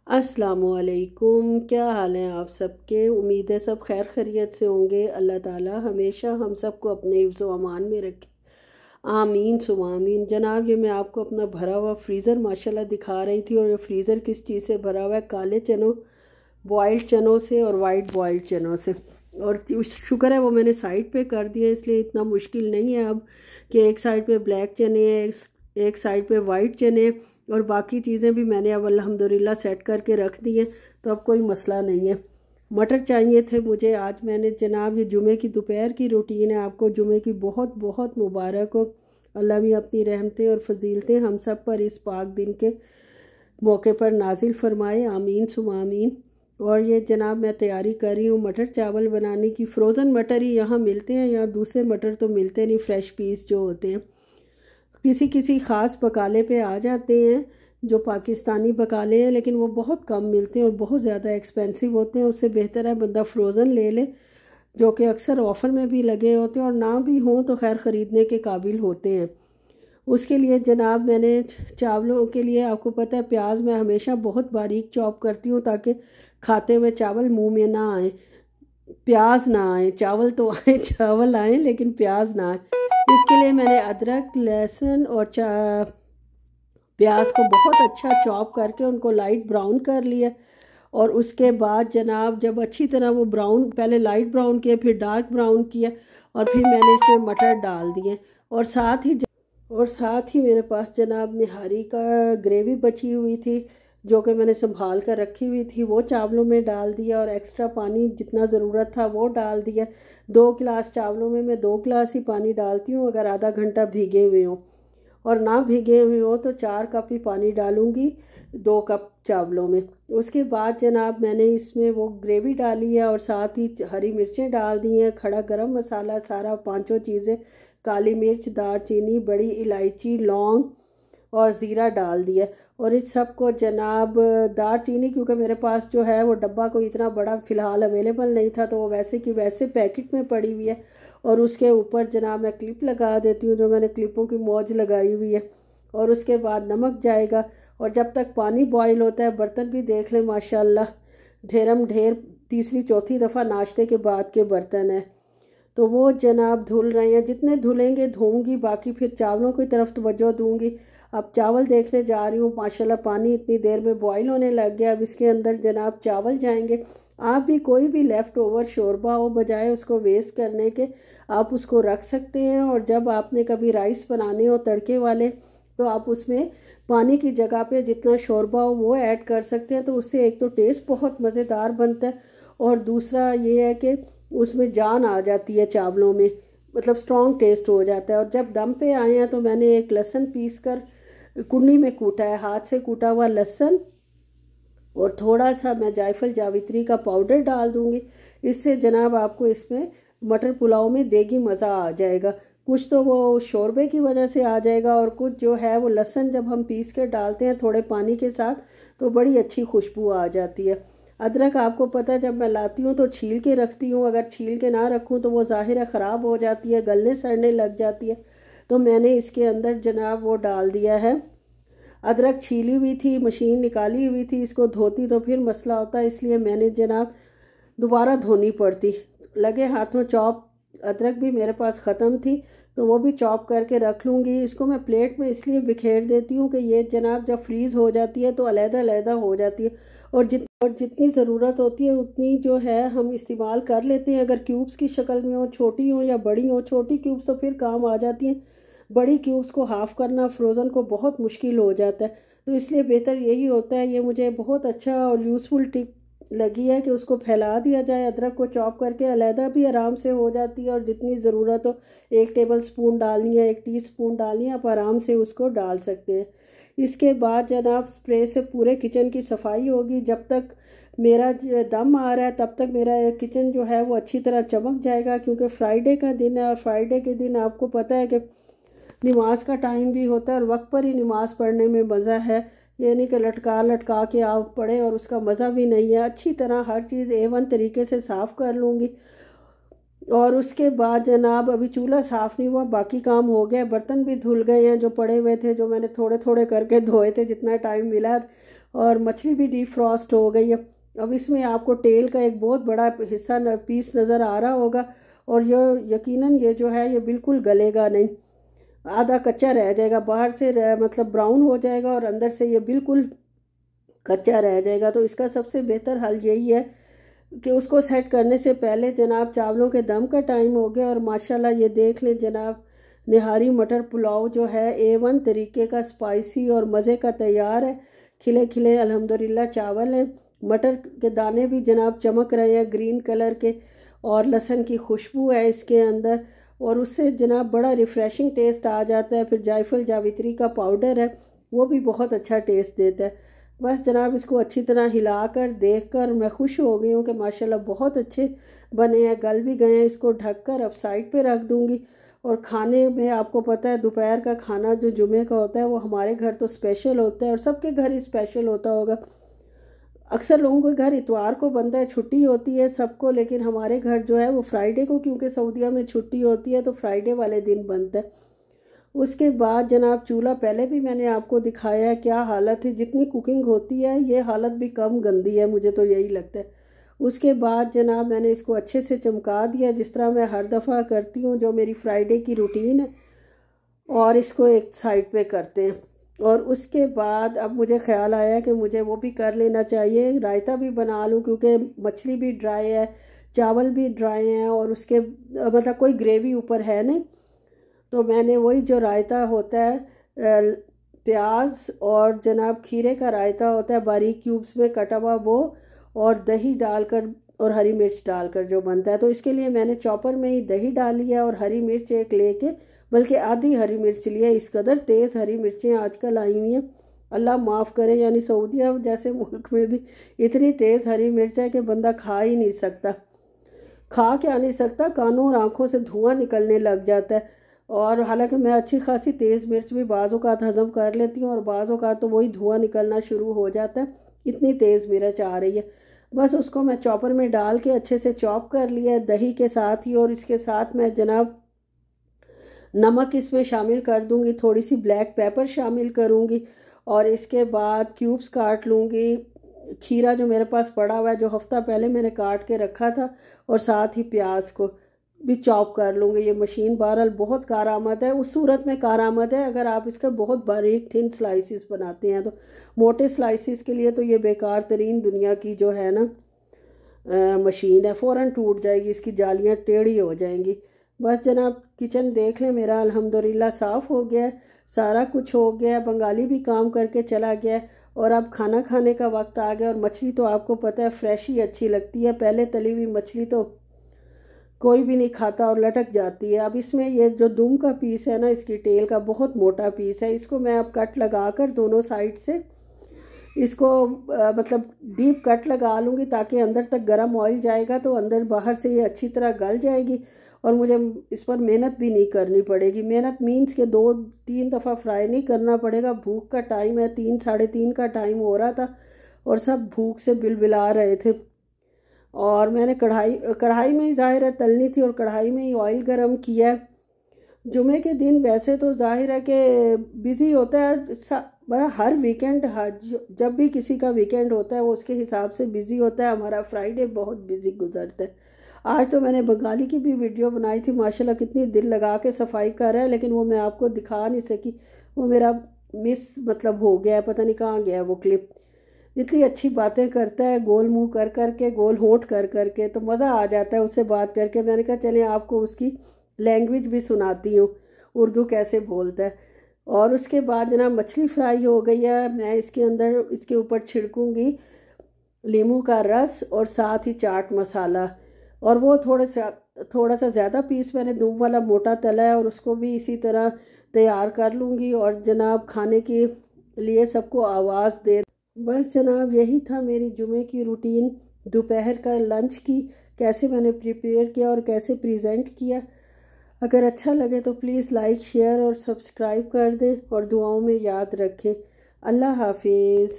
अस्सलामुअलैकुम। क्या हाल है आप सबके? उम्मीद है सब खैर खैरियत से होंगे। अल्लाह ताला हमेशा हम सबको अपने हिफ्ज़ व अमान में रखे, आमीन सुम आमीन। जनाब, ये मैं आपको अपना भरा हुआ फ्रीज़र माशाल्लाह दिखा रही थी। और ये फ्रीज़र किस चीज़ से भरा हुआ है? काले चनों, बॉइल्ड चनों से और वाइट बॉइल्ड चनों से। और शुक्र है वो मैंने साइड पे कर दिया, इसलिए इतना मुश्किल नहीं है अब कि एक साइड पे ब्लैक चने हैं, एक साइड पे वाइट चने, और बाकी चीज़ें भी मैंने अब अल्हम्दुलिल्लाह सेट करके रख दी हैं, तो अब कोई मसला नहीं है। मटर चाहिए थे मुझे आज। मैंने जनाब, ये जुमे की दोपहर की रूटीन है। आपको जुमे की बहुत बहुत मुबारक हो। अल्लाह भी अपनी रहमतें और फजीलतें हम सब पर इस पाक दिन के मौके पर नाजिल फरमाए, आमीन सुम आमीन। और ये जनाब मैं तैयारी कर रही हूँ मटर चावल बनाने की। फ्रोज़न मटर ही यहाँ मिलते हैं, यहाँ दूसरे मटर तो मिलते नहीं, फ़्रेश पीस जो होते हैं। किसी किसी ख़ास बकाले पे आ जाते हैं जो पाकिस्तानी बकाले हैं, लेकिन वो बहुत कम मिलते हैं और बहुत ज़्यादा एक्सपेंसिव होते हैं। उससे बेहतर है बंदा फ्रोज़न ले ले, जो कि अक्सर ऑफ़र में भी लगे होते हैं, और ना भी हों तो खैर ख़रीदने के काबिल होते हैं। उसके लिए जनाब मैंने चावलों के लिए, आपको पता है प्याज मैं हमेशा बहुत बारीक चॉप करती हूँ ताकि खाते हुए चावल मुंह में ना आए, प्याज ना आए। चावल तो आए, चावल आए, लेकिन प्याज ना आए। इसके लिए मैंने अदरक, लहसुन और प्याज को बहुत अच्छा चॉप करके उनको लाइट ब्राउन कर लिया। और उसके बाद जनाब जब अच्छी तरह वो ब्राउन, पहले लाइट ब्राउन किया, फिर डार्क ब्राउन किया, और फिर मैंने इसमें मटर डाल दिए। और साथ ही मेरे पास जनाब निहारी का ग्रेवी बची हुई थी, जो कि मैंने संभाल कर रखी हुई थी, वो चावलों में डाल दिया। और एक्स्ट्रा पानी जितना ज़रूरत था वो डाल दिया। 2 गिलास चावलों में मैं 2 गिलास ही पानी डालती हूँ, अगर आधा घंटा भीगे हुए हों। और ना भीगे हुए हो तो 4 कप ही पानी डालूँगी 2 कप चावलों में। उसके बाद जनाब मैंने इसमें वो ग्रेवी डाली है, और साथ ही हरी मिर्चें डाल दी हैं, खड़ा गरम मसाला, सारा 5 चीज़ें, काली मिर्च, दालचीनी, बड़ी इलायची, लौंग और ज़ीरा डाल दिया। और इस सब को जनाब, दालचीनी क्योंकि मेरे पास जो है वो डब्बा कोई इतना बड़ा फ़िलहाल अवेलेबल नहीं था, तो वो वैसे की वैसे पैकेट में पड़ी हुई है। और उसके ऊपर जनाब मैं क्लिप लगा देती हूँ, जो मैंने क्लिपों की मौज लगाई हुई है। और उसके बाद नमक जाएगा। और जब तक पानी बॉयल होता है, बर्तन भी देख लें माशाल्लाह ढेरम ढेर, तीसरी चौथी दफ़ा नाश्ते के बाद के बर्तन है, तो वो जनाब धुल रहे हैं। जितने धुलेंगे धोऊंगी, बाकी फिर चावलों की तरफ तवज्जो दूंगी। अब चावल देखने जा रही हूँ, माशाल्लाह पानी इतनी देर में बॉईल होने लग गया। अब इसके अंदर जनाब चावल जाएंगे। आप भी कोई भी लेफ़्ट ओवर शोरबा हो, बजाय उसको वेस्ट करने के आप उसको रख सकते हैं। और जब आपने कभी राइस बनाने हो तड़के वाले, तो आप उसमें पानी की जगह पे जितना शोरबा हो वो ऐड कर सकते हैं। तो उससे एक तो टेस्ट बहुत मज़ेदार बनता है, और दूसरा ये है कि उसमें जान आ जाती है चावलों में, मतलब स्ट्रॉन्ग टेस्ट हो जाता है। और जब दम पे आए हैं तो मैंने एक लहसुन पीस कर कुंडी में कूटा है, हाथ से कूटा हुआ लहसुन, और थोड़ा सा मैं जायफल जावित्री का पाउडर डाल दूंगी। इससे जनाब आपको इसमें मटर पुलाव में देगी मज़ा आ जाएगा। कुछ तो वो शोरबे की वजह से आ जाएगा, और कुछ जो है वो लहसुन जब हम पीस कर डालते हैं थोड़े पानी के साथ, तो बड़ी अच्छी खुशबू आ जाती है। अदरक आपको पता है जब मैं लाती हूँ तो छील के रखती हूँ, अगर छील के ना रखूँ तो वो ज़ाहिर है ख़राब हो जाती है, गलने सड़ने लग जाती है। तो मैंने इसके अंदर जनाब वो डाल दिया है, अदरक छीली हुई थी, मशीन निकाली हुई थी, इसको धोती तो फिर मसला होता, इसलिए मैंने जनाब दोबारा धोनी पड़ती। लगे हाथों चॉप, अदरक भी मेरे पास ख़त्म थी, तो वो भी चॉप करके रख लूँगी। इसको मैं प्लेट में इसलिए बिखेर देती हूँ कि ये जनाब जब फ्रीज़ हो जाती है तो अलग-अलग हो जाती है, और जितनी ज़रूरत होती है उतनी जो है हम इस्तेमाल कर लेते हैं। अगर क्यूब्स की शक्ल में हो, छोटी हो या बड़ी हो, छोटी क्यूब्स तो फिर काम आ जाती हैं, बड़ी क्यूब्स को हाफ़ करना फ्रोज़न को बहुत मुश्किल हो जाता है। तो इसलिए बेहतर यही होता है। ये मुझे बहुत अच्छा और यूज़फुल टिप लगी है कि उसको फैला दिया जाए। अदरक को चॉप करके अलहदा भी आराम से हो जाती है, और जितनी ज़रूरत हो, 1 टेबल स्पून डालनी है, 1 टीस्पून डालनी है, आप आराम से उसको डाल सकते हैं। इसके बाद जनाब स्प्रे से पूरे किचन की सफाई होगी। जब तक मेरा दम आ रहा है तब तक मेरा किचन जो है वो अच्छी तरह चमक जाएगा, क्योंकि फ्राइडे का दिन है, और फ्राइडे के दिन आपको पता है कि नमाज का टाइम भी होता है, और वक्त पर ही नमाज़ पढ़ने में मज़ा है। ये नहीं कि लटका लटका के आप पढ़ें और उसका मज़ा भी नहीं है। अच्छी तरह हर चीज़ A1 तरीके से साफ़ कर लूँगी। और उसके बाद जनाब अभी चूल्हा साफ़ नहीं हुआ, बाकी काम हो गया। बर्तन भी धुल गए हैं जो पड़े हुए थे, जो मैंने थोड़े थोड़े करके धोए थे जितना टाइम मिला। और मछली भी डीप फ्रॉस्ट हो गई है। अब इसमें आपको टेल का एक बहुत बड़ा हिस्सा पीस नज़र आ रहा होगा, और ये यकीनन ये जो है ये बिल्कुल गलेगा नहीं, आधा कच्चा रह जाएगा, बाहर से मतलब ब्राउन हो जाएगा और अंदर से ये बिल्कुल कच्चा रह जाएगा। तो इसका सबसे बेहतर हल यही है कि उसको सेट करने से पहले जनाब चावलों के दम का टाइम हो गया, और माशाल्लाह ये देख लें जनाब निहारी मटर पुलाव जो है A1 तरीके का स्पाइसी और मज़े का तैयार है। खिले खिले अल्हम्दुलिल्लाह चावल हैं, मटर के दाने भी जनाब चमक रहे हैं ग्रीन कलर के, और लहसुन की खुशबू है इसके अंदर, और उससे जनाब बड़ा रिफ़्रेशिंग टेस्ट आ जाता है। फिर जायफल जावित्री का पाउडर है, वो भी बहुत अच्छा टेस्ट देता है। बस जनाब इसको अच्छी तरह हिलाकर देखकर मैं खुश हो गई हूँ कि माशाल्लाह बहुत अच्छे बने हैं, गल भी गए हैं। इसको ढककर अब साइड पे रख दूँगी। और खाने में आपको पता है दोपहर का खाना जो जुमे का होता है वो हमारे घर तो स्पेशल होता है, और सबके घर ही स्पेशल होता होगा। अक्सर लोगों के घर इतवार को बनता है, छुट्टी होती है सबको, लेकिन हमारे घर जो है वो फ्राइडे को, क्योंकि सऊदीया में छुट्टी होती है तो फ्राइडे वाले दिन बनता है। उसके बाद जनाब चूल्हा पहले भी मैंने आपको दिखाया है क्या हालत है, जितनी कुकिंग होती है ये हालत भी कम गंदी है, मुझे तो यही लगता है। उसके बाद जनाब मैंने इसको अच्छे से चमका दिया, जिस तरह मैं हर दफ़ा करती हूँ, जो मेरी फ्राइडे की रूटीन है। और इसको एक साइड पे करते हैं। और उसके बाद अब मुझे ख्याल आया कि मुझे वो भी कर लेना चाहिए, रायता भी बना लूँ, क्योंकि मछली भी ड्राई है, चावल भी ड्राई हैं, और उसके मतलब कोई ग्रेवी ऊपर है नहीं। तो मैंने वही जो रायता होता है प्याज और जनाब खीरे का रायता होता है बारीक क्यूब्स में कटा हुआ, वो और दही डालकर और हरी मिर्च डालकर जो बनता है। तो इसके लिए मैंने चॉपर में ही दही डाली है और हरी मिर्च एक लेके, बल्कि आधी हरी मिर्च ली है। इस कदर तेज़ हरी मिर्चें आजकल आई हुई हैं, अल्लाह माफ़ करे, यानी सऊदीया जैसे मुल्क में भी इतनी तेज़ हरी मिर्च है कि बंदा खा ही नहीं सकता, खा क्या नहीं सकता, कानों और आँखों से धुआं निकलने लग जाता है। और हालांकि मैं अच्छी खासी तेज़ मिर्च भी बाज़ औक़ात हज़म कर लेती हूँ, और बाज़ औक़ात तो वही धुआं निकलना शुरू हो जाता है, इतनी तेज़ मिर्च आ रही है। बस उसको मैं चॉपर में डाल के अच्छे से चॉप कर लिया है दही के साथ ही, और इसके साथ मैं जनाब नमक इसमें शामिल कर दूंगी, थोड़ी सी ब्लैक पेपर शामिल करूंगी, और इसके बाद क्यूब्स काट लूँगी। खीरा जो मेरे पास पड़ा हुआ है, जो हफ्ता पहले मैंने काट के रखा था, और साथ ही प्याज को भी चॉप कर लूँगी। ये मशीन बहरहाल बहुत कारआमद है, उस सूरत में कारआमद है अगर आप इसका बहुत बारीक थिन स्लाइसिस बनाते हैं। तो मोटे स्लाइसिस के लिए तो ये बेकार तरीन दुनिया की जो है ना मशीन है, फ़ौरन टूट जाएगी, इसकी जालियाँ टेढ़ी हो जाएंगी। बस जनाब किचन देख लें मेरा अल्हम्दुलिल्लाह साफ़ हो गया, सारा कुछ हो गया, बंगाली भी काम करके चला गया, और अब खाना खाने का वक्त आ गया। और मछली तो आपको पता है फ्रेश ही अच्छी लगती है, पहले तली हुई मछली तो कोई भी नहीं खाता और लटक जाती है। अब इसमें ये जो दुम का पीस है ना, इसकी टेल का बहुत मोटा पीस है, इसको मैं अब कट लगा कर दोनों साइड से इसको मतलब डीप कट लगा लूँगी, ताकि अंदर तक गर्म ऑयल जाएगा तो अंदर बाहर से ये अच्छी तरह गल जाएगी, और मुझे इस पर मेहनत भी नहीं करनी पड़ेगी। मेहनत मीन्स के 2-3 दफ़ा फ्राई नहीं करना पड़ेगा। भूख का टाइम है, 3 साढ़े 3 का टाइम हो रहा था, और सब भूख से बिलबिला रहे थे। और मैंने कढ़ाई में ही ज़ाहिर है तलनी थी, और कढ़ाई में ही ऑयल गरम किया। जुमे के दिन वैसे तो ज़ाहिर है कि बिज़ी होता है, हर वीकेंड जब भी किसी का वीकेंड होता है वो उसके हिसाब से बिज़ी होता है। हमारा फ्राइडे बहुत बिज़ी गुजरता है। आज तो मैंने बंगाली की भी वीडियो बनाई थी, माशाल्लाह कितनी दिल लगा के सफाई कर रहा है, लेकिन वो मैं आपको दिखा नहीं सकी, वो मेरा मिस मतलब हो गया है, पता नहीं कहाँ गया वो क्लिप। इतनी अच्छी बातें करता है, गोल मुंह कर कर के, गोल होंठ कर कर के, तो मज़ा आ जाता है उससे बात करके। मैंने कहा चलिए आपको उसकी लैंग्वेज भी सुनाती हूँ, उर्दू कैसे बोलता है। और उसके बाद जनाब मछली फ्राई हो गई है, मैं इसके अंदर इसके ऊपर छिड़कूँगी नींबू का रस और साथ ही चाट मसाला, और वो थोड़ा सा ज़्यादा पीस मैंने दूब वाला मोटा तला है, और उसको भी इसी तरह तैयार कर लूँगी, और जनाब खाने के लिए सबको आवाज़ दे। बस जनाब यही था मेरी जुमे की रूटीन, दोपहर का लंच की कैसे मैंने प्रिपेयर किया और कैसे प्रेजेंट किया। अगर अच्छा लगे तो प्लीज़ लाइक शेयर और सब्सक्राइब कर दें, और दुआओं में याद रखें। अल्लाह हाफिज़।